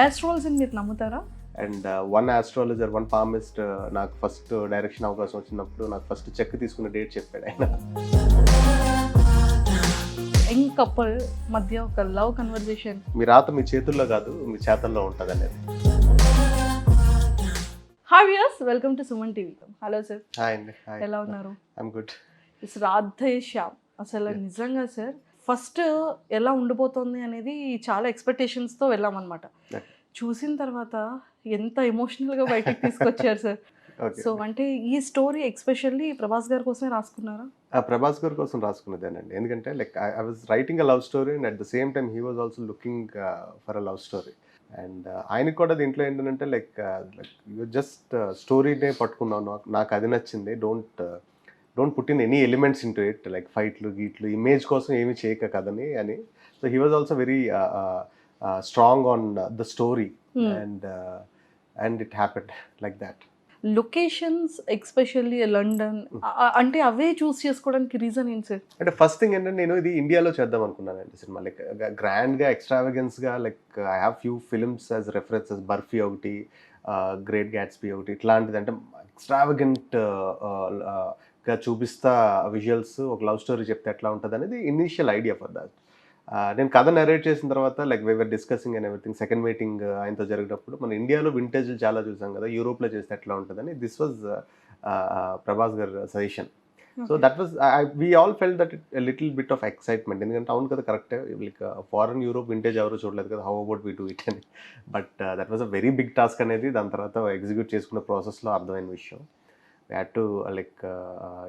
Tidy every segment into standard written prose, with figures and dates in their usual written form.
ఆస్ట్రాలజీని మీరు నమ్ముతారా? And one astrologer, one palmist నాకు ఫస్ట్ డైరెక్షన్ అవకాశం వచ్చినప్పుడు నాకు ఫస్ట్ చెక్ తీసుకున్న డేట్ చెప్పాడు ఆయన. యంగ్ కపుల్ మధ్య ఒక లవ్ కన్వర్జేషన్. మీ రాత మీ చేతుల్లో కాదు, మీ చేతల్లో ఉంటుంది అనేది. Hi viewers, welcome to Suman TV. Hello sir, hi అండి. హాయ్, ఎలా ఉన్నారు? I'm good. It's Radhe Shyam. అసలు నిజంగా సార్ ఫస్ట్ ఎలా ఉండిపోతుంది అనేది చాలా ఎక్స్పెక్టేషన్స్తో వెళ్ళామన్నమాట. చూసిన తర్వాత ఎంత ఎమోషనల్గా బయటకు తీసుకొచ్చారు సార్. సో అంటే ఈ స్టోరీ ఎక్స్పెషల్లీ ప్రభాస్ గారి కోసమే రాసుకున్నారా? ప్రభాస్ గారి కోసం రాసుకున్నదేనండి. ఎందుకంటే like I was writing a love story and at the same time he was also looking for a love story. And ఆయనకు కూడా దీంట్లో ఏంటంటే లైక్ జస్ట్ స్టోరీనే పట్టుకున్నాను, నాకు అది నచ్చింది. Don't put in any elements into it, like ఫైట్లు గీట్లు image కోసం ఏమి చేయక కదని అని. So he was also very strong on the story and it happened like that. Locations especially London, అంటే అవే చూస్ చేసుకోవడానికి రీజన్ ఏంటి సార్? అంటే ఫస్ట్ థింగ్ ఏంటంటే నేను ఇది ఇండియాలో చేద్దాం అనుకున్నానండి సినిమా. లైక్ గ్రాండ్గా ఎక్స్ట్రావెగెన్స్గా, like I have few films as references. Barfi ఒకటి, గ్రేట్ గ్యాట్స్బీ ఒకటి, ఇట్లాంటిది అంటే ఎక్స్ట్రావెగెంట్గా చూపిస్తా విజువల్స్. ఒక లవ్ స్టోరీ చెప్తే ఎట్లా ఉంటుంది అనేది ఇనీషియల్ ఐడియా ఫర్ దాట్. నేను కథ నెరేట్ చేసిన తర్వాత like we were discussing and everything. Second meeting ఆయనతో జరిగినప్పుడు మన ఇండియాలో వింటేజ్లు చాలా చూసాం కదా, యూరోప్లో చేస్తే ఎట్లా ఉంటుందని దిస్ వాజ్ ప్రభాస్ గారి suggestion. So that was we all felt that little bit of excitement. ఎందుకంటే అవును కదా, కరెక్టే, లైక్ ఫారెన్ యూరోప్ వింటేజ్ ఎవరు చూడలేదు కదా, how about we do it అని. But that was a very big task అనేది దాని తర్వాత ఎగ్జిక్యూట్ చేసుకున్న ప్రాసెస్లో అర్థమైన విషయం. వీ హ్యాడ్ టు లైక్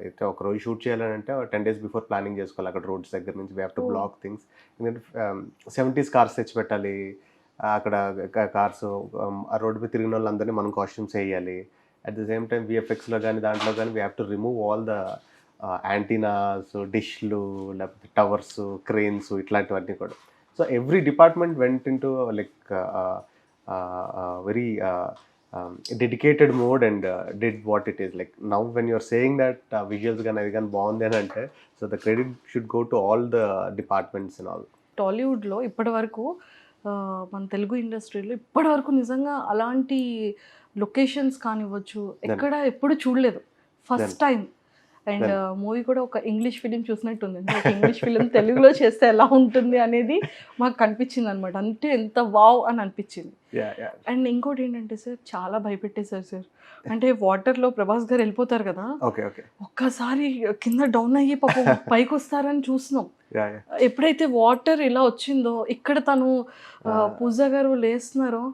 అయితే ఒక రోజు షూట్ చేయాలని అంటే 10 days బిఫోర్ ప్లానింగ్ చేసుకోవాలి. అక్కడ రోడ్స్ దగ్గర నుంచి we have to block things. ఎందుకంటే 70s కార్స్ తెచ్చి పెట్టాలి అక్కడ. కార్స్ ఆ రోడ్డు మీద తిరిగిన వాళ్ళందరినీ మనం కాస్ట్యూమ్స్ వేయాలి. అట్ ద సేమ్ టైం విఎఫ్ఎక్స్లో కానీ దాంట్లో కానీ we have to remove all the antennas, డిష్లు, లేకపోతే టవర్స్, క్రెయిన్స్, ఇట్లాంటివన్నీ కూడా. So every department went in to like very dedicated mode and did what it is. Like now when you're saying that visuals gan adi gan baagundi ani ante, so the credit should go to all the departments and all. Tollywood లో ఇప్పటివరకు మన తెలుగు ఇండస్ట్రీలో ఇప్పటివరకు నిజంగా అలాంటి locations కానివ్వచ్చు ఎక్కడ ఎప్పుడు చూడలేదు, ఫస్ట్ టైం. అండ్ మూవీ కూడా ఒక ఇంగ్లీష్ ఫిలిం చూసినట్టుంది. ఒక ఇంగ్లీష్ ఫిలిం తెలుగులో చేస్తే ఎలా ఉంటుంది అనేది మాకు కనిపించింది అనమాట. అంటే ఎంత వావ్ అని అనిపించింది. అండ్ ఇంకోటి ఏంటంటే సార్, చాలా భయపెట్టేశారు సార్. అంటే వాటర్లో ప్రభాస్ గారు వెళ్ళిపోతారు కదా, ఒక్కసారి కింద డౌన్ అయ్యి పాపం పైకి వస్తారని చూస్తున్నాం. ఎప్పుడైతే వాటర్ ఇలా వచ్చిందో, ఇక్కడ తను పూజ గారు లేస్తున్నారో,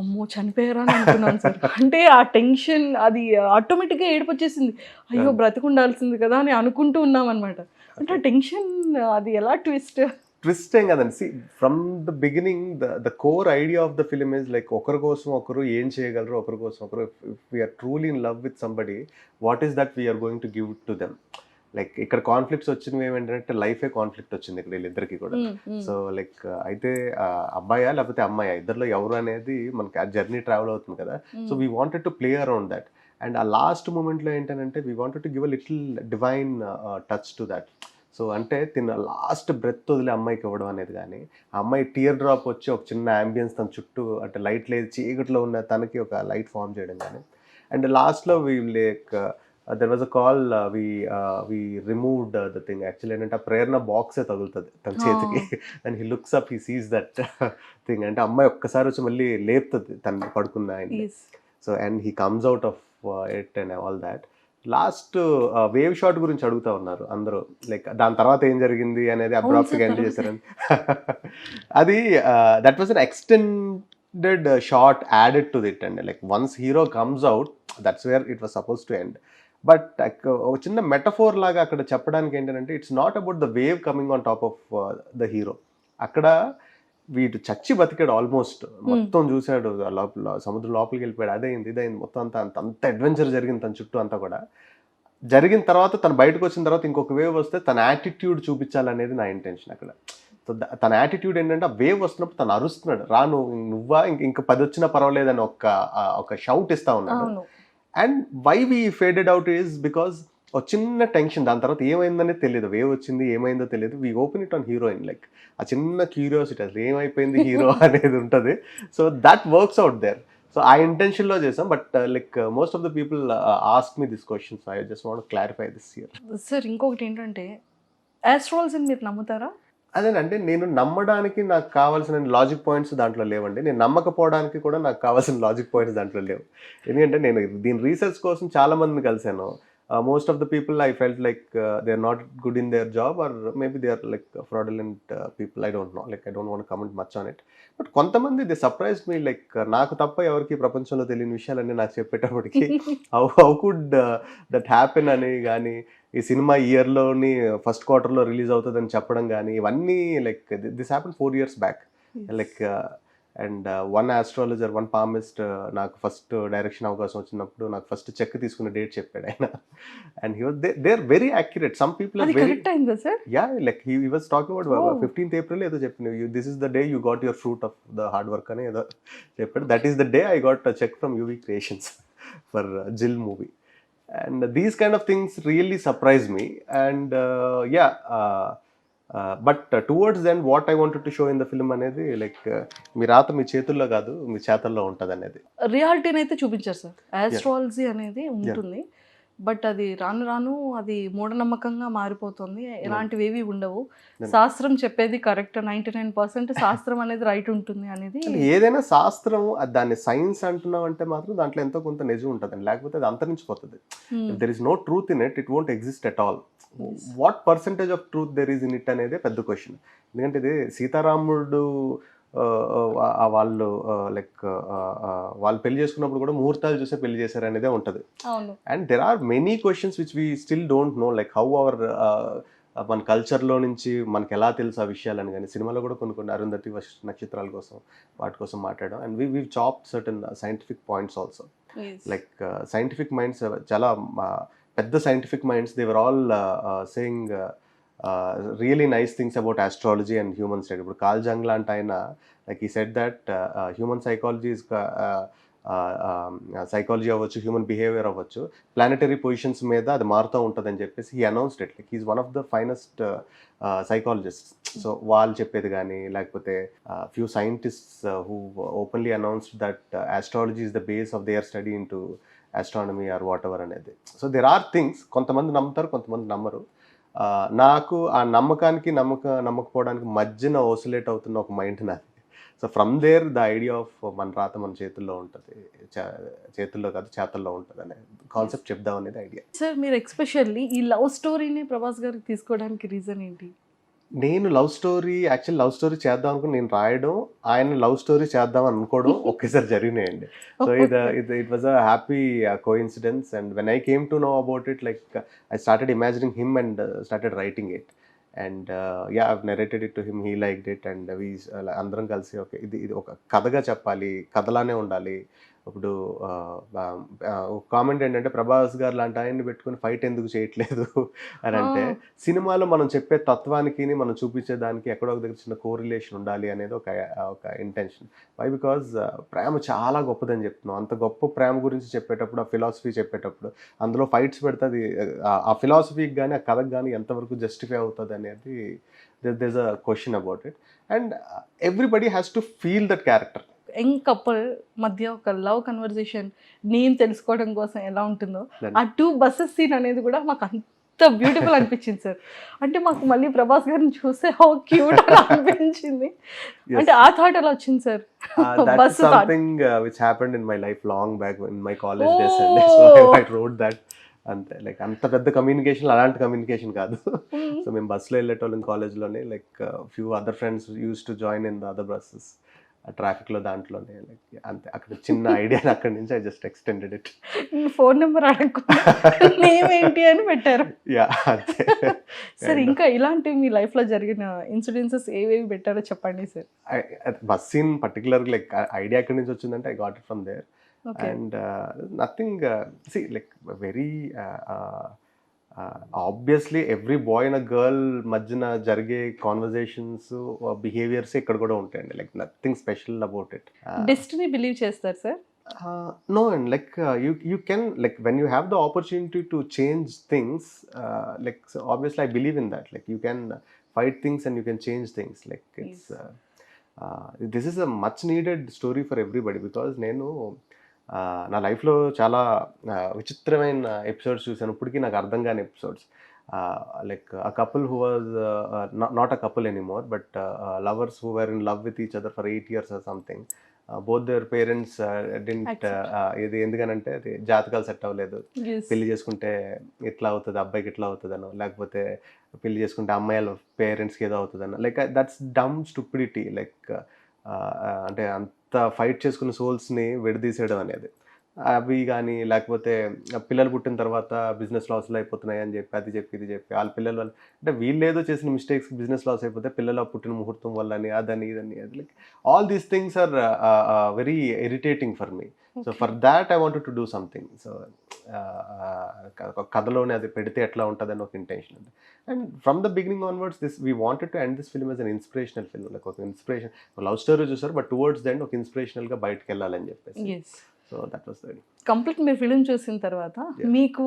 అమ్మో చనిపోయారా అని అనుకున్నాను సార్. అంటే ఆ టెన్షన్ అది ఆటోమేటిక్గా ఏడుపు వచ్చేసింది. అయ్యో బ్రతికుండాల్సింది కదా అని అనుకుంటూ ఉన్నాం అనమాట. అంటే ఆ టెన్షన్ అది ఎలా ట్విస్ట్ ఏం కదండి. See from the beginning the core idea of the film is like ఒకరి కోసం ఒకరు ఏం చేయగలరు, ఒకరి కోసం ఒకరు. If we're truly in love with somebody, what is that we're going to give to them. Like ఇక్కడ కాన్ఫ్లిక్ట్స్ వచ్చినవి ఏమేంటంటే లైఫే కాన్ఫ్లిక్ట్ వచ్చింది ఇక్కడ వీళ్ళిద్దరికి కూడా. సో లైక్ అయితే అబ్బాయా లేకపోతే అమ్మాయా, ఇద్దరిలో ఎవరు అనేది మనకి ఆ జర్నీ ట్రావెల్ అవుతుంది కదా. So we wanted to play around that. And ఆ లాస్ట్ మూమెంట్లో ఏంటంటే we wanted to give a little divine touch to that. So అంటే తిన్న లాస్ట్ బ్రెత్ వదిలే అమ్మాయికి ఇవ్వడం అనేది కానీ, ఆ అమ్మాయి టీయర్ డ్రాప్ వచ్చి ఒక చిన్న అంబియన్స్ తన చుట్టూ అంటే లైట్ లేదు చీకట్లో ఉన్న తనకి ఒక లైట్ ఫామ్ చేయడం కానీ. అండ్ లాస్ట్లో we like there was a call, we removed the thing. Actually ఏంటంటే ఆ ప్రేరణ బాక్సే తగులుతుంది తన చేతికి. And he looks up, he sees that thing. అంటే అమ్మాయి ఒక్కసారి వచ్చి మళ్ళీ లేపుతుంది తను పడుకున్న ఆయన. So and he comes out of it and all that. Last wave shot గురించి అడుగుతా ఉన్నారు అందరూ, లైక్ దాని తర్వాత ఏం జరిగింది అనేది అబ్రాప్ట్గా ఎండ్ చేశారని. అది that was an extended shot added to it and like once hero comes out, that's where it was suppose to end. But ఒక చిన్న మెటఫోర్ లాగా అక్కడ చెప్పడానికి ఏంటంటే it's not about the wave coming on top of the hero. అక్కడ వీడు చచ్చి బతికాడు ఆల్మోస్ట్, మొత్తం చూశాడు, లోపల సముద్రం లోపలికి వెళ్ళిపోయాడు, అదైంది ఇదైంది, మొత్తం అంత అడ్వెంచర్ జరిగింది తన చుట్టూ అంతా కూడా. జరిగిన తర్వాత తను బయటకు వచ్చిన తర్వాత ఇంకొక వేవ్ వస్తే తన యాటిట్యూడ్ చూపించాలనేది నా ఇంటెన్షన్ అక్కడ. సో తన యాటిట్యూడ్ ఏంటంటే ఆ వేవ్ వస్తున్నప్పుడు తను అరుస్తున్నాడు, రాను నువ్వా ఇంక 10 వచ్చినా పర్వాలేదని ఒక షౌట్ ఇస్తా ఉన్నాడు. And why we faded out is because ఒక చిన్న టెన్షన్, దాని తర్వాత ఏమైందనే తెలియదు, వేవ్ వచ్చింది ఏమైందో తెలియదు, we open it on heroine, like ఆ చిన్న క్యూరియాసిటీ అసలు ఏమైపోయింది హీరో అనేది ఉంటుంది. So that works out there. So ఆ ఇంటెన్షన్లో చేసాం. But like most of the people ask me this question, so I just want clarify this here. Sir ఇంకొకటి ఏంటంటే, ఆస్ట్రాలజీని మీరు నమ్ముతారా? అదేనంటే నేను నమ్మడానికి నాకు కావాల్సిన లాజిక్ పాయింట్స్ దాంట్లో లేవండి. నేను నమ్మకపోవడానికి కూడా నాకు కావాల్సిన లాజిక్ పాయింట్స్ దాంట్లో లేవు. ఎందుకంటే నేను దీని రీసెర్చ్ కోసం చాలా మందిని కలిశాను. Most of the people I felt like they are not good in their job, or maybe they are like fraudulent people. I don't know, like I don't want comment much on it. But కొంతమంది they surprise me, like నాకు తప్ప ఎవరికి ప్రపంచంలో తెలియని విషయాలన్నీ నాకు చెప్పేటప్పటికి how could that happen అని కానీ, ఈ సినిమా ఇయర్లోని ఫస్ట్ క్వార్టర్లో రిలీజ్ అవుతుందని చెప్పడం కానీ, ఇవన్నీ like this happen 4 years back. Like and one astrologer, one palmist నాకు ఫస్ట్ డైరెక్షన్ అవకాశం వచ్చినప్పుడు నాకు ఫస్ట్ చెక్ తీసుకున్న డేట్ చెప్పాడు ఆయన. And he was they are very accurate. Some people are very, yeah, like he was talking about 15th April ఏదో చెప్పింది, this is the day you got your fruit of the hard work అని ఏదో చెప్పాడు. That is the day I got check from UV Creations for Jil movie. And these kind of things really surprise me. And but towards then what I wanted to show in the film అనేది like మీ రాత మీ చేతుల్లో కాదు మీ చేతల్లో ఉంటుంది అనేది. రియాలిటీని అయితే చూపించారు sir. Astrology అనేది ఉంటుంది, బట్ అది రాను రాను అది మూఢనమ్మకంగా మారిపోతుంది. ఎలాంటివి ఏవి ఉండవు. శాస్త్రం చెప్పేది కరెక్ట్, 99% శాస్త్రం అనేది రైట్ ఉంటుంది అనేది. ఏదైనా శాస్త్రం దాన్ని సైన్స్ అంటున్నాం అంటే మాత్రం దాంట్లో ఎంతో కొంత నిజం ఉంటుందండి, లేకపోతే అది అంతరించిపోతుంది. There is no truth in it, it won't exist at all. What percentage of truth there is in it అనేది పెద్ద క్వశ్చన్. ఎందుకంటే ఇది సీతారాముడు వాళ్ళు లైక్ వాళ్ళు పెళ్లి చేసుకున్నప్పుడు కూడా ముహూర్తాలు చూసే పెళ్లి చేశారు అనేదే ఉంటుంది. And there are many questions which we still don't know, like how our మన కల్చర్లో నుంచి మనకి ఎలా తెలుసు ఆ విషయాలని. కానీ సినిమాలో కూడా కొన్ని అరుంధతి నక్షత్రాల కోసం వాటి కోసం మాట్లాడడం. And we chop certain scientific points also. Like scientific minds, చాలా పెద్ద scientific minds, they were all saying really nice things about astrology and human study. ఇప్పుడు కాల్ జంగ్ లాంటి ఆయన, like he said that human psychology is psychology అవ్వచ్చు, human behaviour అవ్వచ్చు, planetary positions మీద అది మారుతూ ఉంటుంది అని చెప్పేసి he announced it. Like he's one of the finest psychologist. So వాళ్ళు చెప్పేది కానీ, లేకపోతే few scientists who openly announced that astrology is the base of their study in to astronomy or whatever అనేది. సో దెర్ ఆర్ థింగ్స్, కొంతమంది నమ్ముతారు, కొంతమంది నమ్మరు. నాకు ఆ నమ్మకానికి నమ్మకపోవడానికి మధ్యన ఓసిలేట్ అవుతున్న ఒక మైండ్ నాది. So from there the idea of మన రాత మన చేతుల్లో ఉంటుంది, చేతుల్లో కాదు చేతల్లో ఉంటుంది అనే కాన్సెప్ట్ చెప్దాం అనేది ఐడియా. సార్ మీరు ఎక్స్పెషల్లీ ఈ లవ్ స్టోరీని ప్రభాస్ గారికి తీసుకోవడానికి రీజన్ ఏంటి? నేను లవ్ స్టోరీ చేద్దాం అనుకుని నేను రాయడం, ఆయన లవ్ స్టోరీ చేద్దాం అనుకోవడం ఒకేసారి జరిగినాయండి. So it was a happy coincidence. And when I came to know about it, like I started imagining him and started writing it. And yeah, I've narrated it to him, he liked it. And అందరం కలిసి okay ఇది ఒక కథగా చెప్పాలి, కథలానే ఉండాలి. ఇప్పుడు comment ఏంటంటే, ప్రభాస్ గారు లాంటి ఆయన్ని పెట్టుకుని ఫైట్ ఎందుకు చేయట్లేదు అని అంటే, సినిమాలో మనం చెప్పే తత్వానికి మనం చూపించే దానికి ఎక్కడో ఒక దగ్గర చిన్న కోరిలేషన్ ఉండాలి అనేది ఒక ఇంటెన్షన్. వై? బికాజ్ ప్రేమ చాలా గొప్పదని చెప్తున్నాం. అంత గొప్ప ప్రేమ గురించి చెప్పేటప్పుడు, ఆ ఫిలాసఫీ చెప్పేటప్పుడు అందులో ఫైట్స్ పెడుతుంది. ఆ ఫిలాసఫీకి కానీ ఆ కథకు కానీ ఎంతవరకు జస్టిఫై అవుతుంది అనేది there's a question about it. And everybody has to feel that character. Young couple మధ్య ఒక లవ్ కన్వర్జేషన్ నేను తెలుసుకోవడం కోసం ఎలా ఉంటుందో, ఆ 2 బస్సెస్ సీన్ అనేది కూడా మాకు అంత బ్యూటిఫుల్ అనిపించింది సార్. అంటే మాకు మళ్ళీ ప్రభాస్ గారిని చూస్తే హౌ క్యూట్ అని అనిపించింది. అంటే ఆ థాట్ ఎలా వచ్చింది sir? That's something which happened in my life long back in my college days. So I wrote that. అంతే, లైక్ అంత పెద్ద కమ్యూనికేషన్ అలాంటి కమ్యూనికేషన్ కాదు. సో మేము బస్సులో వెళ్ళేటోళ్ళం కాలేజ్లోనే, like few other friends use to join in the other buses, ఆ ట్రాఫిక్లో దాంట్లోనే. లైక్ అంతే, అక్కడ చిన్న ఐడియా అక్కడి నుంచి I just extended it. Phone number అడగకుండా నేమ్ ఏంటి అని పెట్టారు. యా, అంతే. సార్ ఇంకా ఇలాంటివి మీ లైఫ్లో జరిగిన ఇన్సిడెన్సెస్ ఏవేవి పెట్టారో చెప్పండి sir. Bus scene particular, like idea ఎక్కడి నుంచి వచ్చిందంటే I got it from there. Okay. And nothing, see, like very obviously every boy and a girl మధ్యన జరిగే కాన్వర్జేషన్స్, బిహేవియర్స్ ఇక్కడ కూడా ఉంటాయండి. Like nothing special about it. Destiny believe చేస్తారు sir? No, and like you can, like when you have the opportunity to change things, like so obviously I believe in that. Like you can fight things and you can change things. Like it's Yes. this is a much needed story for everybody, because నేను నా లైఫ్లో చాలా విచిత్రమైన episodes చూసాను. ఇప్పటికీ నాకు అర్థం కాని episodes. Like a couple who was not a couple anymore, but lovers who were in love with each other for 8 years or something. Both their parents didn't Accept. ఇది ఎందుకనంటే అది జాతకాలు సెట్ అవ్వలేదు, Yes. పెళ్లి చేసుకుంటే ఇట్లా అవుతుంది, అబ్బాయికి ఇట్లా అవుతుందనో, లేకపోతే పెళ్లి చేసుకుంటే అమ్మాయిల పేరెంట్స్కి ఏదో అవుతుందనో. Like that's dumb stupidity. Like అంటే అంత ఫైట్ చేసుకున్న సోల్స్ని విడదీసేయడం అనేది. అవి కానీ లేకపోతే పిల్లలు పుట్టిన తర్వాత బిజినెస్ లాస్లు అయిపోతున్నాయి అని చెప్పి అది చెప్పి ఇది చెప్పి వాళ్ళ పిల్లల వల్ల, అంటే వీళ్ళేదో చేసిన మిస్టేక్స్ బిజినెస్ లాస్ అయిపోతే పిల్లల పుట్టిన ముహూర్తం వల్ల అని అదని ఇదని అది. Like all these things are very irritating for me. So for that I wanted to do something. So కథలోనే అది పెడితే ఎట్లా ఉంటుందని ఒక ఇంటెన్షన్ ఉంది. And from the beginning onwards this we wanted to end this film as an inspirational film. Like ఒక inspiration, love story చూసారు, but towards the end ఒక ఇన్స్పిరేషనల్గా బయటకు వెళ్ళాలని చెప్పేసి. Yes. So that was the complete మీరు film చూసిన తర్వాత మీకు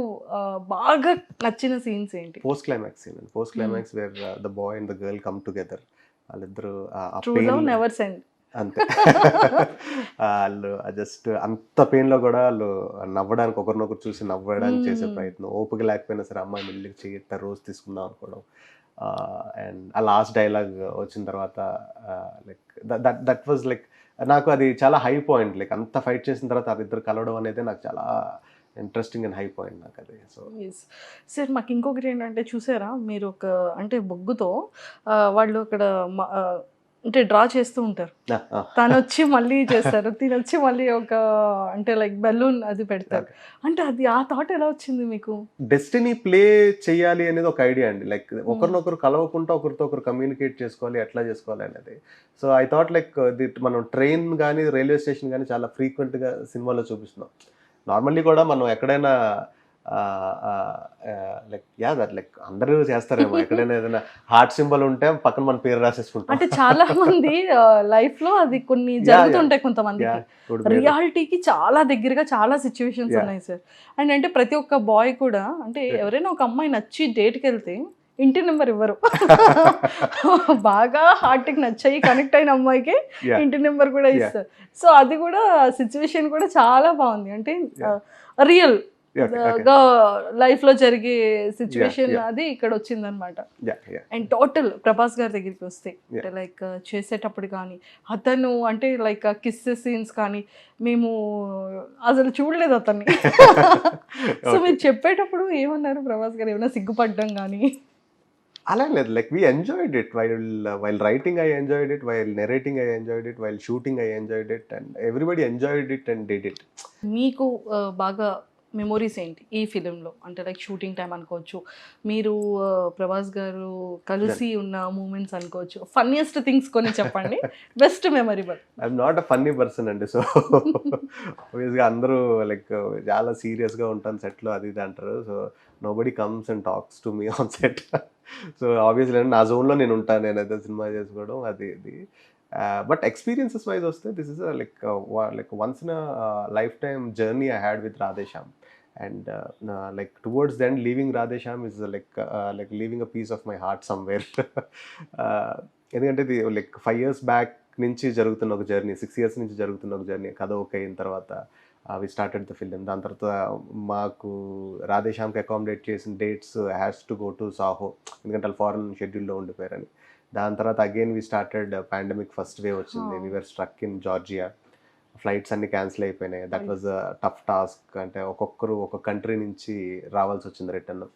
బాగా నచ్చిన సీన్స్ ఏంటి? పోస్ట్ క్లైమాక్స్ సీన్ అండి. Post climax wear the boy and the girl come together. వాళ్ళిద్దరు ట్రూ లవ్ నెవర్ సెండ్. అంతే. వాళ్ళు జస్ట్ అంత పెయిన్లో కూడా వాళ్ళు నవ్వడానికి, ఒకరినొకరు చూసి నవ్వడానికి చేసే ప్రయత్నం, ఓపిక లేకపోయినా సరే అమ్మాయి మెల్లికి చెయ్యి రోజు తీసుకుందాం అనుకోవడం. అండ్ ఆ లాస్ట్ డైలాగ్ వచ్చిన తర్వాత లైక్ దట్ వాజ్ లైక్, నాకు అది చాలా హై పాయింట్. లైక్ అంత ఫైట్ చేసిన తర్వాత వాళ్ళిద్దరు కలవడం అనేది నాకు చాలా ఇంట్రెస్టింగ్ అండ్ హై పాయింట్ నాకు అది. సో సార్ మాకు ఇంకొకటి ఏంటంటే, చూసారా మీరు ఒక అంటే బొగ్గుతో వాళ్ళు అక్కడ అంటే డ్రా చేస్తూ ఉంటారు, తను వచ్చి మళ్ళీ చేస్తారు, తినొచ్చి మళ్ళీ ఒక అంటే లైక్ బెలూన్ అది పెడతారు. అంటే అది ఆ థాట్ ఎలా వచ్చింది మీకు? డెస్టినీ ప్లే చేయాలి అనేది ఒక ఐడియా అండి. లైక్ ఒకరినొకరు కలవకుండా ఒకరితో ఒకరు కమ్యూనికేట్ చేసుకోవాలి, ఎట్లా చేసుకోవాలి అనేది. సో ఐ థాట్ లైక్ మనం ట్రైన్ కానీ రైల్వే స్టేషన్ కానీ చాలా ఫ్రీక్వెంట్గా సినిమాలో చూపిస్తున్నాం. నార్మల్లీ కూడా మనం ఎక్కడైనా లైక్ దట్ లైక్ అందరూ చేస్తారేమో, ఎక్కడైనా ఏదైనా హార్ట్ సింబల్ ఉంటే పక్కన మన పేరు రాసేసుకుంటాం. అంటే చాలా మంది లైఫ్ లో అది కొన్ని జరుగుతుంటాయి కొంతమందికి. రియాలిటీకి చాలా దగ్గరగా చాలా సిచ్యువేషన్స్ ఉన్నాయి సార్. అండ్ అంటే ప్రతి ఒక్క బాయ్ కూడా, అంటే ఎవరైనా ఒక అమ్మాయి నచ్చి డేట్కి వెళ్తే ఇంటి నెంబర్ ఇవ్వరు. బాగా హార్ట్కి నచ్చాయి కనెక్ట్ అయిన అమ్మాయికి ఇంటి నెంబర్ కూడా ఇస్తారు. సో అది కూడా సిచ్యువేషన్ కూడా చాలా బాగుంది. అంటే రియల్ లైఫ్ లో జరిగే సిచ్యువేషన్ అది ఇక్కడ వచ్చిందనమాట. అండ్ టోటల్ ప్రభాస్ గారి దగ్గరికి వస్తే, అంటే లైక్ చేసేటప్పుడు కానీ అతను అంటే లైక్ కిస్ సీన్స్ కానీ మేము అసలు చూడలేదు అతన్ని. సో మీరు చెప్పేటప్పుడు ఏమన్నారు ప్రభాస్ గారు? ఏమైనా సిగ్గుపడ్డం కానీ? అలా లేదు. Like we enjoyed it while writing. I enjoyed it while narrating. I enjoyed it while shooting. I enjoyed it and everybody enjoyed it and did it. మీకు బాగా మెమొరీస్ ఏంటి ఈ ఫిలింలో? అంటే లైక్ షూటింగ్ టైం అనుకోవచ్చు, మీరు ప్రభాస్ గారు కలిసి ఉన్న మూమెంట్స్ అనుకోవచ్చు, ఫన్నీయెస్ట్ థింగ్స్ కొన్ని చెప్పండి, best memorable. I'm not a funny person అండి. సో ఆబ్వియస్గా అందరూ లైక్ చాలా సీరియస్గా ఉంటాను సెట్లో అది ఇది అంటారు. So nobody comes and talks to me on set. So obviously నా జోన్లో నేను ఉంటాను, నేనైతే సినిమా చేసుకోవడం అది ఇది. బట్ ఎక్స్పీరియన్సెస్ వైజ్ వస్తే this is like once in lifetime journey I had with Radhe Shyam. And like towards then leaving Radhe Shyam is like leaving a piece of my heart somewhere. ఎందుకంటే ఇది లైక్ 5 years బ్యాక్ నుంచి జరుగుతున్న ఒక journey, 6 years నుంచి జరుగుతున్న ఒక journey. కథ okay అయిన తర్వాత వి స్టార్టెడ్ ద ఫిలిం. దాని తర్వాత మాకు రాధే శ్యామ్కి అకామిడేట్ చేసిన dates has to go to Saaho, ఎందుకంటే వాళ్ళు ఫారెన్ షెడ్యూల్లో ఉండిపోయారని. దాని తర్వాత again we started pandemic first wave వచ్చింది. We were struck in Georgia. Flights అన్ని క్యాన్సిల్ అయిపోయినాయి. That was tough task. అంటే ఒక్కొక్కరు ఒక కంట్రీ నుంచి రావాల్సి వచ్చింది రిటర్న్.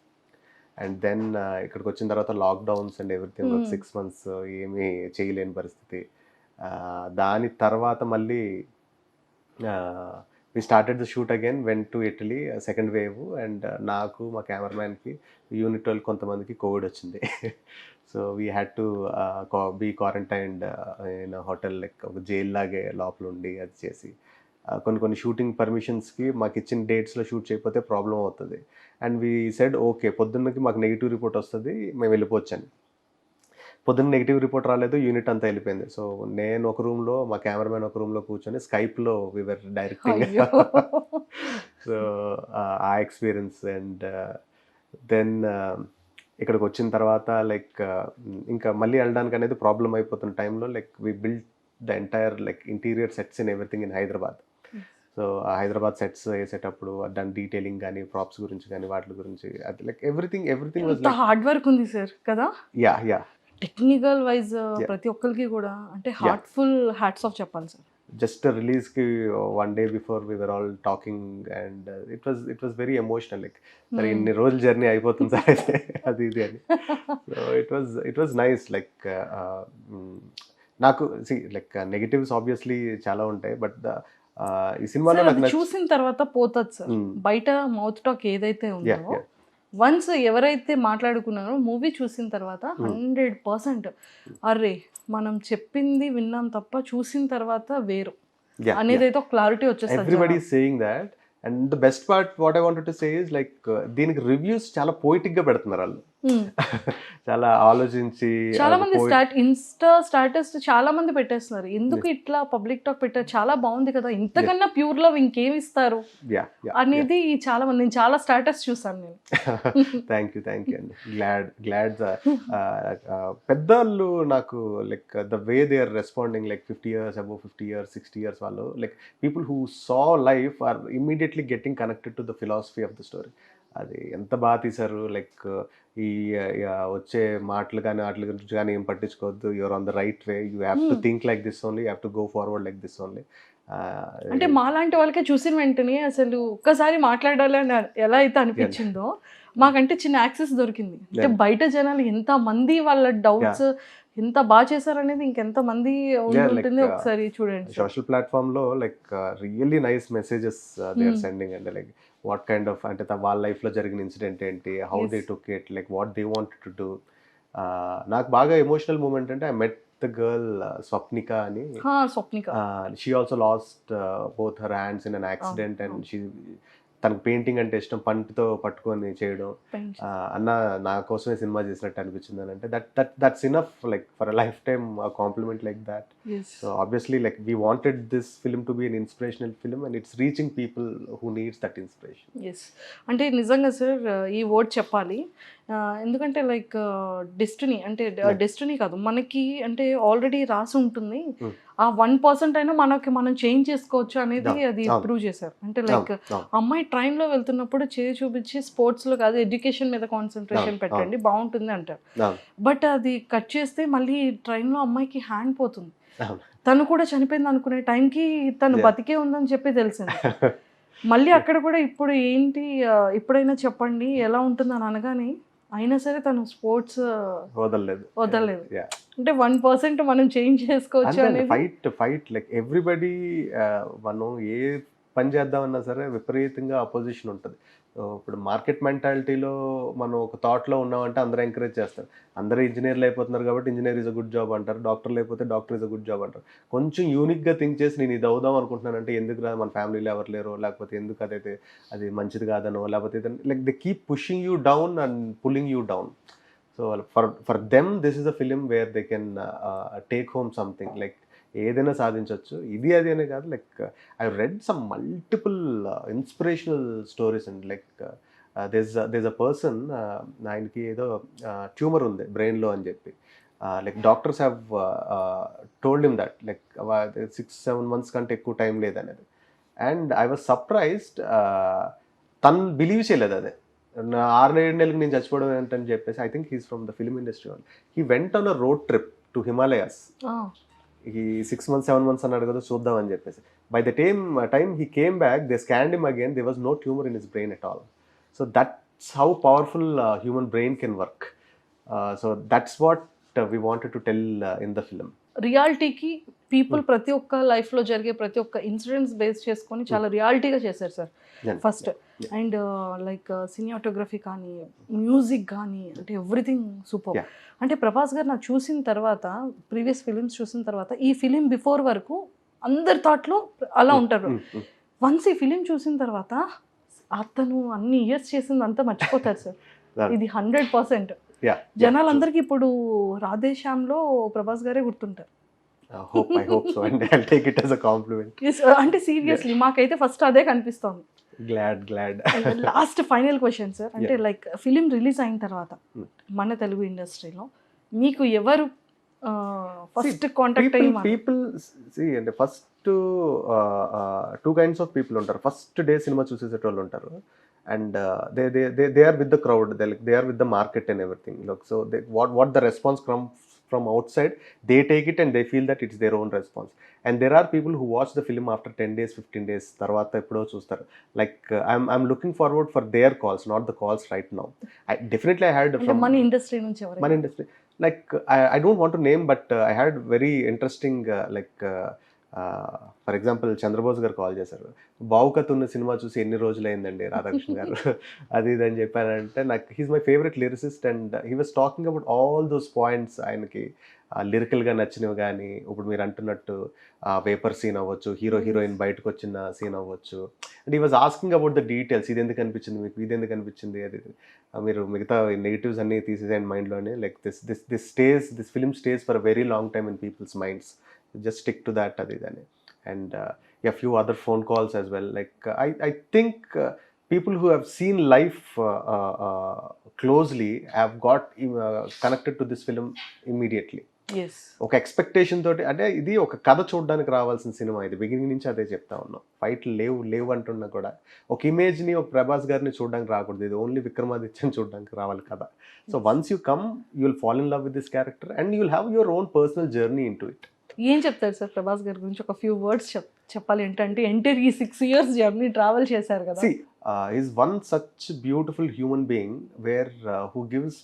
అండ్ దెన్ ఇక్కడికి వచ్చిన తర్వాత లాక్డౌన్స్ అండ్ ఎవ్రీథింగ్. 6 months ఏమీ చేయలేని పరిస్థితి. దాని తర్వాత మళ్ళీ we started the shoot again, went to Italy, second wave. And నాకు మా కెమెరామ్యాన్కి యూనిట్ వాళ్ళు కొంతమందికి కోవిడ్ వచ్చింది. So we had to be quarantined in hotel, like ఒక జైల్ లాగే లోపల ఉండి అది చేసి కొన్ని షూటింగ్ పర్మిషన్స్కి మాకు ఇచ్చిన డేట్స్లో షూట్ చేయకపోతే ప్రాబ్లం అవుతుంది. అండ్ వీ సెడ్ ఓకే, పొద్దున్నకి మాకు నెగిటివ్ రిపోర్ట్ వస్తుంది, మేము వెళ్ళిపోవచ్చని. పొద్దున్న నెగిటివ్ రిపోర్ట్ రాలేదు, యూనిట్ అంతా వెళ్ళిపోయింది. సో నేను ఒక రూమ్లో, మా కెమెరామెన్ ఒక రూమ్లో కూర్చొని స్కైప్లో వివర్ డైరెక్టింగ్. అయ్యో. సో ఆ ఎక్స్పీరియన్స్. అండ్ దెన్ ఇక్కడికి వచ్చిన తర్వాత లైక్ ఇంకా మళ్ళీ వెళ్ళడానికి అనేది ప్రాబ్లం అయిపోతున్న టైంలో like we build the entire like interior sets in everything in Hyderabad. So ఆ హైదరాబాద్ సెట్స్ వేసేటప్పుడు దాని డీటెయిలింగ్ కానీ, ప్రాప్స్ గురించి కానీ, వాటి గురించి అది like everything was like hard work ఉంది సార్ కదా. యా టెక్నికల్ వైజ్ ప్రతి ఒక్కరికి కూడా అంటే హార్ట్ఫుల్ హ్యాట్స్ ఆఫ్ చెప్పాలి సార్. జస్ట్ రిలీజ్కి 1 day before we were all talking and it was very emotional. Like సరే ఇన్ని రోజుల జర్నీ అయిపోతుంది సార్ అయితే అది ఇది అని. So it was nice. Like నాకు లైక్ నెగటివ్స్ ఆబ్వియస్లీ చాలా ఉంటాయి, బట్ ఈ సినిమాలో నాకు చూసిన తర్వాత పోతుంది సార్ బయట మౌత్ టాక్ ఏదైతే ఉందో. వన్స్ ఎవరైతే మాట్లాడుకున్నారో మూవీ చూసిన తర్వాత 100% అరే మనం చెప్పింది విన్నాం తప్ప చూసిన తర్వాత వేరు అనేది అయితే ఒక క్లారిటీ వచ్చేస్తుంది. Everybody saying that. And the best part what I wanted to say is like దీనికి రివ్యూస్ చాలా పోయిటిక్ గా పెడుతున్నారు వాళ్ళు. చాలా ఆలోచించి చాలా మంది ఇన్స్టా స్టాటస్ చాలా మంది పెట్టేస్తున్నారు. ఎందుకు ఇట్లా పబ్లిక్ టాక్ పెట్టారు, చాలా బాగుంది కదా, ఇంతకన్నా ప్యూర్ లవ్ ఇంకేమి ఇస్తారు అనేది చాలా మంది, నేను చాలా స్టాటస్ చూసాను నేను. థ్యాంక్ యూ అండి. గ్లాడ్ పెద్దవాళ్ళు నాకు like the way they are responding like 50 years, above 50 years, 60 years వాళ్ళు like people who saw life are immediately getting connected to the philosophy of the story. అది ఎంత బాగా తీశారు. లైక్ ఈ వచ్చే మాటలు కానీ వాటి గురించి కానీ ఏం పట్టించుకోవద్దు, you're on the right way, you have to think like this only, you have to go forward like this only. అంటే మాలాంటి వాళ్ళకే చూసిన వెంటనే అసలు ఒక్కసారి మాట్లాడాలి అని ఎలా అయితే అనిపించిందో మాకంటే చిన్న యాక్సెస్ దొరికింది. అంటే బయట జనాలు ఎంత మంది వాళ్ళ డౌట్స్ ఎంత బాగా చేశారనేది ఇంకెంత మంది ఉంటుంది ఒకసారి చూడండి. సోషల్ ప్లాట్ఫామ్ లో like really nice messages they are sending and like what kind of అంటే వాళ్ళ లైఫ్ లో జరిగిన ఇన్సిడెంట్ ఏంటి, how they took it, like what they wanted to do. నాకు బాగా ఎమోషనల్ మూమెంట్ అంటే I met the girl Swapnika అని. She also lost both her hands in an accident and she తనకు పెయింటింగ్ అంటే ఇష్టం, పంటితో పట్టుకొని చేయడం. అన్న నా కోసమే సినిమా చేసినట్టు అనిపించింది అని అంటే that's enough like for a lifetime compliment like that. So obviously like we wanted this film to be an inspirational film and it's reaching people who needs that inspiration. అంటే నిజంగా sir ఈ word చెప్పాలి, ఎందుకంటే like destiny అంటే destiny కాదు మనకి, అంటే already రాసి ఉంటుంది. ఆ 1% అయినా మనం చేంజ్ చేసుకోవచ్చు అనేది అది ప్రూవ్ చేశారు. అంటే లైక్ అమ్మాయి ట్రైన్లో వెళ్తున్నప్పుడు చేయి చూపించి స్పోర్ట్స్లో కాదు ఎడ్యుకేషన్ మీద కాన్సన్ట్రేషన్ పెట్టండి బాగుంటుంది అంటారు. బట్ అది కట్ చేస్తే మళ్ళీ ట్రైన్లో అమ్మాయికి హ్యాండ్ పోతుంది, తను కూడా చనిపోయింది అనుకునే టైంకి తను బతికే ఉందని చెప్పి తెలిసింది. మళ్ళీ అక్కడ కూడా ఇప్పుడు ఏంటి ఎప్పుడైనా చెప్పండి ఎలా ఉంటుందని అనగానే అయినా సరే తను స్పోర్ట్స్ వదలలేదు. అంటే 1% మనం చేంజ్ చేసుకోవచ్చు అనేది ఫైట్ లైక్ ఎవ్రీబడి. మనం ఏ పని చేద్దామన్నా సరే విపరీతంగా అపోజిషన్ ఉంటుంది. ఇప్పుడు మార్కెట్ మెంటాలిటీలో మనం ఒక థాట్లో ఉన్నామంటే అందరూ ఎంకరేజ్ చేస్తారు. అందరూ ఇంజనీర్లు అయిపోతున్నారు కాబట్టి engineer is a good job అంటారు, డాక్టర్లు అయిపోతే doctor is a good job అంటారు. కొంచెం యూనిక్గా థింక్ చేసి నేను ఇది అవుదాం అనుకుంటున్నానంటే ఎందుకు రా, మన ఫ్యామిలీలో ఎవరు లేరో, లేకపోతే ఎందుకు అదైతే అది మంచిది కాదనో, లేకపోతే like they keep pushing you down and pulling you down. So for them this is a film where they can take home something, like ఏదైనా సాధించవచ్చు. ఇది అది అనే కాదు, like I read some multiple inspirational stories and like there's a person, ఆయనకి ఏదో tumour ఉంది బ్రెయిన్లో అని చెప్పి, like doctors have told him that like 6-7 months కంటే ఎక్కువ టైం లేదనేది. అండ్ ఐ వాజ్ సర్ప్రైజ్డ్, తను బిలీవ్ చేయలేదు అదే 6-7 నెలలకు నేను చచ్చిపోవడం ఏంటని చెప్పేసి. I think he's from the film industry. He went on a road trip to Himalayas. ఈ 6 months 7 months అన్నాడు కదా చూద్దాం అని చెప్పేసి. By the time he came back, they scanned him again, they was no tumour in his brain at all. So that's how powerful human brain can work. So that's what we wanted to tell in the film. రియాలిటీకి people ప్రతి ఒక్క లైఫ్లో జరిగే ప్రతి ఒక్క incidents base చేసుకొని చాలా రియాలిటీగా చేశారు sir first. And like cinematography కానీ మ్యూజిక్ కానీ అంటే ఎవ్రీథింగ్ సూపర్. అంటే ప్రభాస్ గారు నాకు చూసిన తర్వాత, ప్రీవియస్ ఫిలిమ్స్ చూసిన తర్వాత, ఈ ఫిలిం బిఫోర్ వరకు అందరి థాట్లో అలా ఉంటారు. వన్స్ ఈ ఫిలిం చూసిన తర్వాత అతను అన్ని ఇయర్స్ చేసింది అంతా మర్చిపోతారు సార్. ఇది 100%. Yeah. జనాలందరికీ ఇప్పుడు రాధే శ్యామ్లో ప్రభాస్ గారే గుర్తుంటారు. I hope so, and I'll take it as a compliment. Yes, అంటే సీరియస్లీ మాకైతే ఫస్ట్ అదే కనిపిస్తోంది. Glad. Last final question sir, అంటే లైక్ ఫిలిం రిలీజ్ అయిన తర్వాత మన తెలుగు ఇండస్ట్రీలో మీకు ఎవరు ఫస్ట్ కాంటాక్ట్ అయ్యి పీపుల్ see అంటే first two kinds of people ఉంటారు. ఫస్ట్ డే సినిమా చూసేసేటోళ్ళు ఉంటారు, and they are with the crowd, they are with the market and everything. Look, so what the response comes from outside, they take it and they feel that it's their own response. And there are people who watch the film after 10 days 15 days tarvata eppudo chustaru, like I'm looking forward for their calls, not the calls right now. I had from మన industry నుంచి ఎవరు? మన industry, like I don't want to name, but I had very interesting for example Chandrabose గారు call చేశారు, బావుకతున్న cinema చూసి ఎన్ని రోజులైందండి రాధాకృష్ణ గారు అది ఇది అని చెప్పానంటే, నాకు he's my favourite lyricist, and he was talking about all those points. ఆయనకి లిరికల్గా నచ్చినవి కానీ, ఇప్పుడు మీరు అంటున్నట్టు వేపర్ సీన్ అవ్వచ్చు, హీరోయిన్ బయటకు వచ్చిన సీన్ అవ్వచ్చు, and he was asking about the details. ఇది ఎందుకు అనిపించింది మీకు, ఇది ఎందుకు అనిపించింది, అది మీరు మిగతా నెగిటివ్స్ అన్నీ తీసేసాయండి మైండ్లోనే. Like this film stays for a very long time in people's minds. Just stick to that, adidane. And a few other phone calls as well. Like I think people who have seen life closely have got connected to this film immediately. Yes. ఒక expectation తోటి, అంటే ఇది ఒక కథ చూడడానికి రావాల్సిన cinema. ఇది beginning నుంచి అదే చెప్తా ఉన్నాం. ఫైట్లు లేవు అంటున్నా కూడా ఒక ఇమేజ్ని, ఒక ప్రభాస్ గారిని చూడడానికి రాకూడదు. ఇది ఓన్లీ విక్రమాదిత్యని చూడడానికి రావాలి కదా. So once you come, you will fall in love with this character and you will have your own personal journey in to it. ఏం చెప్తారు సార్ ప్రభాస్ గారి గురించి? ఒక ఫ్యూ వర్డ్స్ చెప్పాలి ఏంటంటే, ఎంటర్ ఈ 6 years జర్నీ ట్రావెల్ చేశారు కదా. He's one such beautiful human being where who gives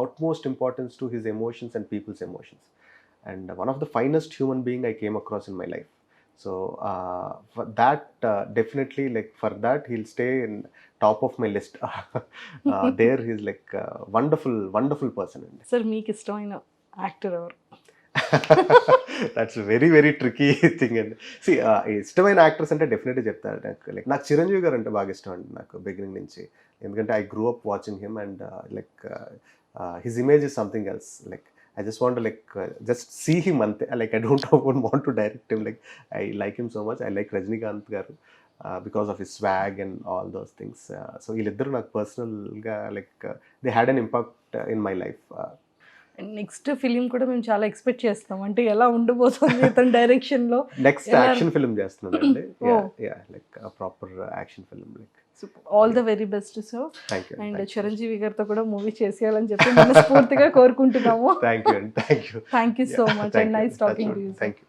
utmost importance to his emotions and people's emotions, and one of the finest human being I came across in my life. So for that, definitely, like for that, he'll stay in top of my list. There he's like wonderful person. Sir, మీకు ఇష్టమైన actor ఎవరు? That's very very tricky thing అండి. C ఇష్టమైన actors అంటే definitely చెప్తారు. నాకు చిరంజీవి గారు అంటే బాగా ఇష్టం అండి, నాకు బిగినింగ్ నుంచి. ఎందుకంటే I grew up watching him, and like his image is something else. Like I just want to just see him ante. Like I don't want to direct him. Like I like him so much. I like Rajinikanth garu because of his swag and all those things. So illiddaru నాకు personal ga they had an impact in my life. Next film కూడా మేము చాలా expect చేస్తాం, అంటే ఎలా ఉండబోతుంది ఇతని direction లో. నెక్స్ట్ యాక్షన్ ఫిల్మ్ చేస్తున్నానండి. Like proper action film. Like all the very best sir. And Chiranjeevi గారితో కూడా మూవీ చేసేయాలని చెప్పి మనస్ఫూర్తిగా కోరుకుంటున్నాము. Thank you so much, and nice talking to you. Thank you.